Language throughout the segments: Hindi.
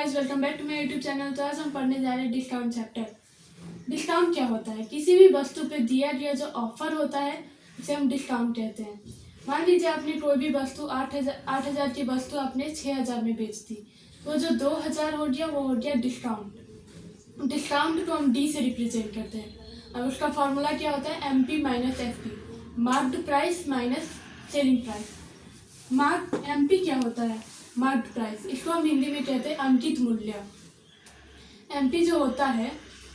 Guys, welcome back to my YouTube channel. तो आज हम पढ़ने जा रहे हैं डिस्काउंट चैप्टर। डिस्काउंट क्या होता है? किसी भी वस्तु पे दिया गया जो ऑफर होता है उसे हम डिस्काउंट कहते हैं। मान लीजिए आपने कोई भी वस्तु 8,000 की वस्तु आपने 6,000 में बेच दी, तो जो 2,000 हो गया वो हो गया डिस्काउंट। डिस्काउंट को हम डी से रिप्रेजेंट करते हैं। अब उसका फॉर्मूला क्या होता है? MP minus FP, marked price minus selling price. MP क्या होता है? Marked price. इसको हम हिंदी में कहते हैं अंकित मूल्य। MP जो होता है,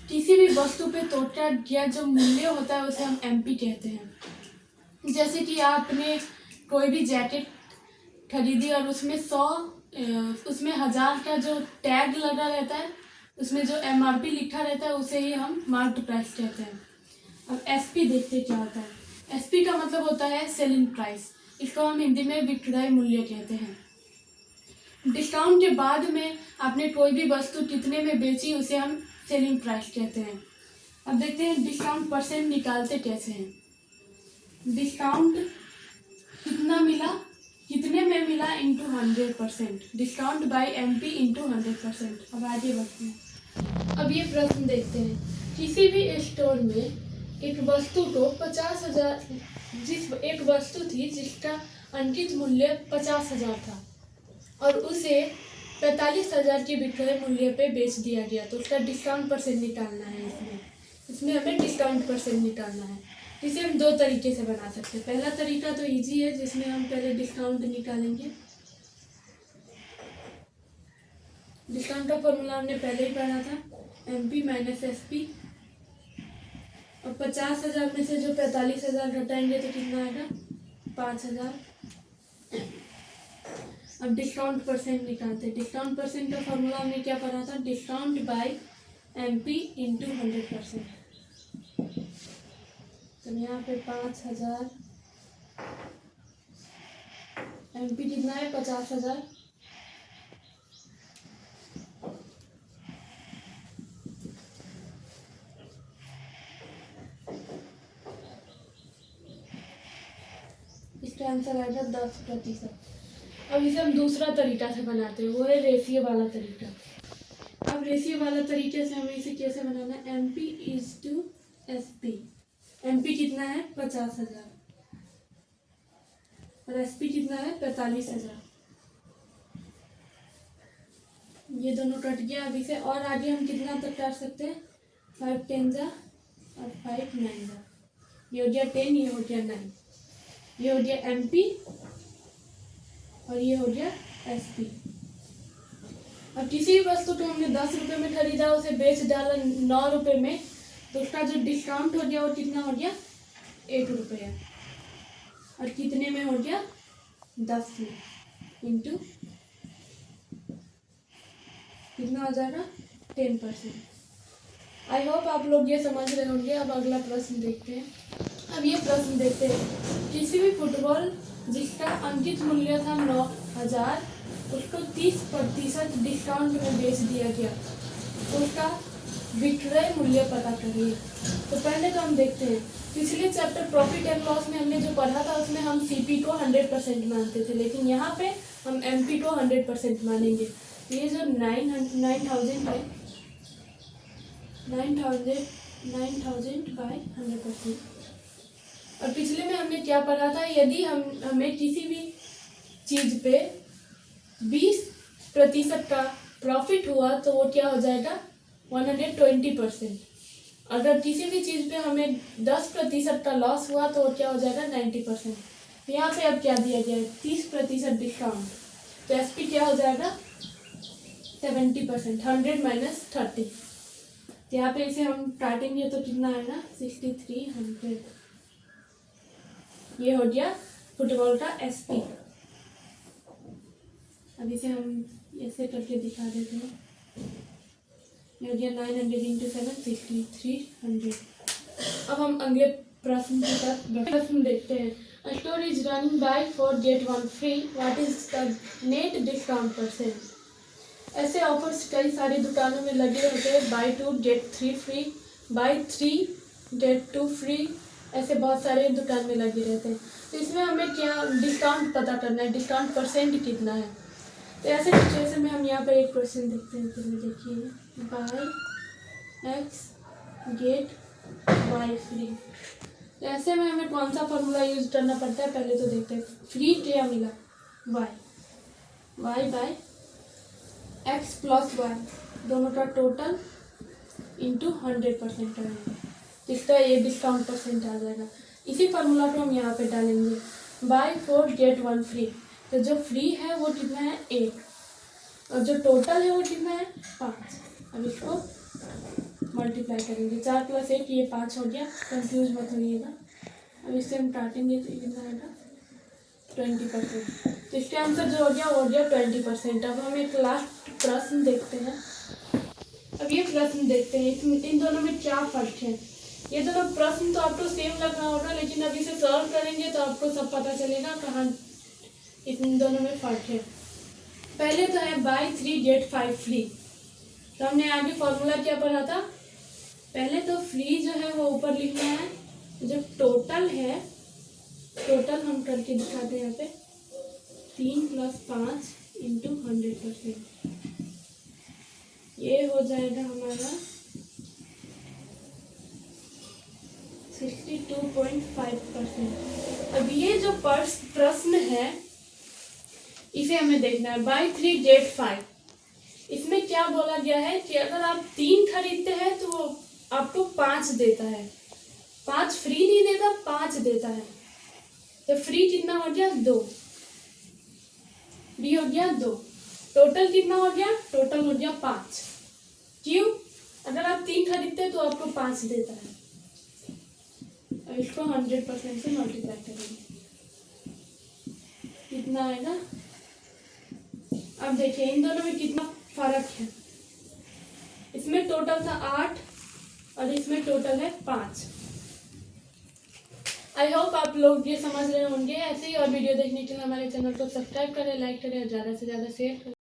किसी भी वस्तु पे तोड़ा गया जो मूल्य होता है उसे हम MP कहते हैं। जैसे कि आपने कोई भी जैकेट खरीदी और उसमें 1000 का जो टैग लगा रहता है, उसमें जो MRP लिखा रहता है उसे ही हम मार्क्ड प्राइस कहते हैं। अब SP देखते क्या होता है। SP का मतलब होता है सेलिंग प्राइस। इसको हम हिंदी में विक्रय मूल्य कहते हैं। डिस्काउंट के बाद में आपने कोई भी वस्तु कितने में बेची उसे हम सेलिंग प्राइस कहते हैं। अब देखते हैं डिस्काउंट परसेंट निकालते कैसे हैं। डिस्काउंट कितना मिला, कितने में मिला into 100%। Discount bye MP into 100%। अब आगे बढ़ते हैं। अब ये प्रश्न देखते हैं। किसी भी स्टोर में एक वस्तु को 50,000, एक वस्तु थी जिसका अंकित मूल्य 50,000 था और उसे 45,000 की विक्रय मूल्य पे बेच दिया गया, तो उसका डिस्काउंट परसेंट निकालना है। इसमें हमें डिस्काउंट परसेंट निकालना है, जिसे हम दो तरीके से बना सकते हैं। पहला तरीका तो इजी है, जिसमें हम पहले डिस्काउंट निकालेंगे। डिस्काउंट का फॉर्मूला हमने पहले ही पढ़ा था, MP माइनस SP। और 50,000 में से जो 45,000 घटाएंगे तो कितना आएगा? 5,000। अब डिस्काउंट परसेंट निकालते हैं। डिस्काउंट परसेंट का फॉर्मूला हमने क्या पढ़ा था? Discount bye MP into 100%। तो यहाँ पे 5,000, MP कितना है? 50,000। इसका आंसर आएगा 10%। अब इसे हम दूसरा तरीका से बनाते हैं, वो है रेशियो वाला तरीका। अब रेशियो वाला तरीके से हमें इसे कैसे बनाना है? MP is to SP। MP कितना है? 50,000 और SP कितना है? 45,000। ये दोनों कट गया। अब इसे और आगे हम कितना तक काट सकते हैं? 5 10 जा और 5 9 जा। ये हो गया 10, ये हो गया 9। ये हो गया MP और ये हो गया SP। अब किसी भी वस्तु को हमने 10 रुपये में खरीदा, उसे बेच डाला 9 रुपये में, तो उसका जो डिस्काउंट हो गया वो कितना हो गया? 1 रुपया। और कितने में हो गया? 10 में इंटू कितना हो जाएगा? 10%। आई होप आप लोग ये समझ रहे होंगे। अब अगला प्रश्न देखते हैं। अब ये प्रश्न देखते हैं। किसी भी फुटबॉल जिसका अंकित मूल्य था 9,000, उसको 30% डिस्काउंट में बेच दिया गया, तो उसका विक्रय मूल्य पता करिए। तो पहले तो हम देखते हैं, पिछले चैप्टर प्रॉफिट एंड लॉस में हमने जो पढ़ा था उसमें हम CP को 100% मानते थे, लेकिन यहाँ पे हम MP को 100% मानेंगे। तो ये जो 9,000 है, 9,000 बाय 100%। और पिछले में हमने क्या पढ़ा था? यदि हमें किसी भी चीज़ पे 20% का प्रॉफिट हुआ तो वो क्या हो जाएगा? 120%। अगर किसी भी चीज़ पे हमें 10% का लॉस हुआ तो वो क्या हो जाएगा? 90%। तो यहाँ पे अब क्या दिया गया है? 30% डिस्काउंट। तो SP क्या हो जाएगा? 70%। 100 माइनस 30। तो यहाँ पे इसे हम काटेंगे तो कितना आएगा? 6300। ये हो गया फुटबॉल का SP। अब इसे हम ऐसे करके दिखा देते हैं। ये हो गया 900 इंटू 7, 6300। अब हम अगले प्रश्न की तरफ प्रश्न देखते हैं। A store is running buy 4 get 1 free. What is the net discount %? ऐसे ऑफर्स कई सारी दुकानों में लगे होते हैं। Buy 2 get 3 free, buy 3 get 2 free, ऐसे बहुत सारे दुकान में लगे रहते हैं। तो इसमें हमें क्या डिस्काउंट पता करना है? डिस्काउंट परसेंट कितना है? तो ऐसे सिचुएशन में हम यहाँ पर एक क्वेश्चन देखते हैं। तो देखिए buy X get Y free. तो ऐसे में हमें कौन सा फॉर्मूला यूज करना पड़ता है पहले तो देखते हैं। फ्री क्या मिला, Y by X plus Y, दोनों का टोटल इंटू 100% करेंगे, इसका ये डिस्काउंट परसेंट आ जाएगा। इसी फार्मूला को हम यहाँ पे डालेंगे, बाय 4 गेट 1 फ्री। तो जो फ्री है वो कितना है 8 और जो टोटल है वो कितना है 5। अब इसको मल्टीप्लाई करेंगे, 4 + 8 ये 5 हो गया, कंफ्यूज मत होइएगा। अब इससे हम काटेंगे तो कितना आएगा 20%। तो इसके आंसर जो हो गया 20%। अब हम एक लास्ट प्रश्न देखते हैं। अब ये प्रश्न देखते हैं इन दोनों में क्या फर्क है। ये दोनों प्रश्न तो आपको सेम लग रहा होगा, लेकिन अब इसे सॉल्व करेंगे तो आपको सब पता चलेगा कहाँ इन दोनों में फर्क है। पहले तो है बाय 3 गेट 5 फ्री। तो हमने आगे फॉर्मूला क्या पढ़ा था, पहले तो फ्री जो है वो ऊपर लिखना है, जो टोटल है टोटल हम करके दिखाते हैं यहाँ पे 3 + 5 इंटू 100%, ये हो जाएगा हमारा 62.5%। अब ये जो प्रश्न है इसे हमें देखना है, बाय 3 गेट 5। इसमें क्या बोला गया है कि अगर आप 3 खरीदते हैं तो वो आपको 5 देता है, 5 फ्री नहीं देता, 5 देता है। तो फ्री कितना हो गया 2, फ्री हो गया 2, टोटल कितना हो गया, टोटल हो गया 5। क्यों, अगर आप 3 खरीदते हैं तो आपको 5 देता है। अब इसको 100% से मल्टीप्लाई करेंगे, कितना आएगा। अब देखिए इन दोनों में कितना फर्क है, इसमें टोटल था 8 और इसमें टोटल है 5। आई होप आप लोग ये समझ रहे होंगे। ऐसे ही और वीडियो देखने के लिए हमारे चैनल को सब्सक्राइब करें, लाइक करें और ज़्यादा से ज़्यादा शेयर करें।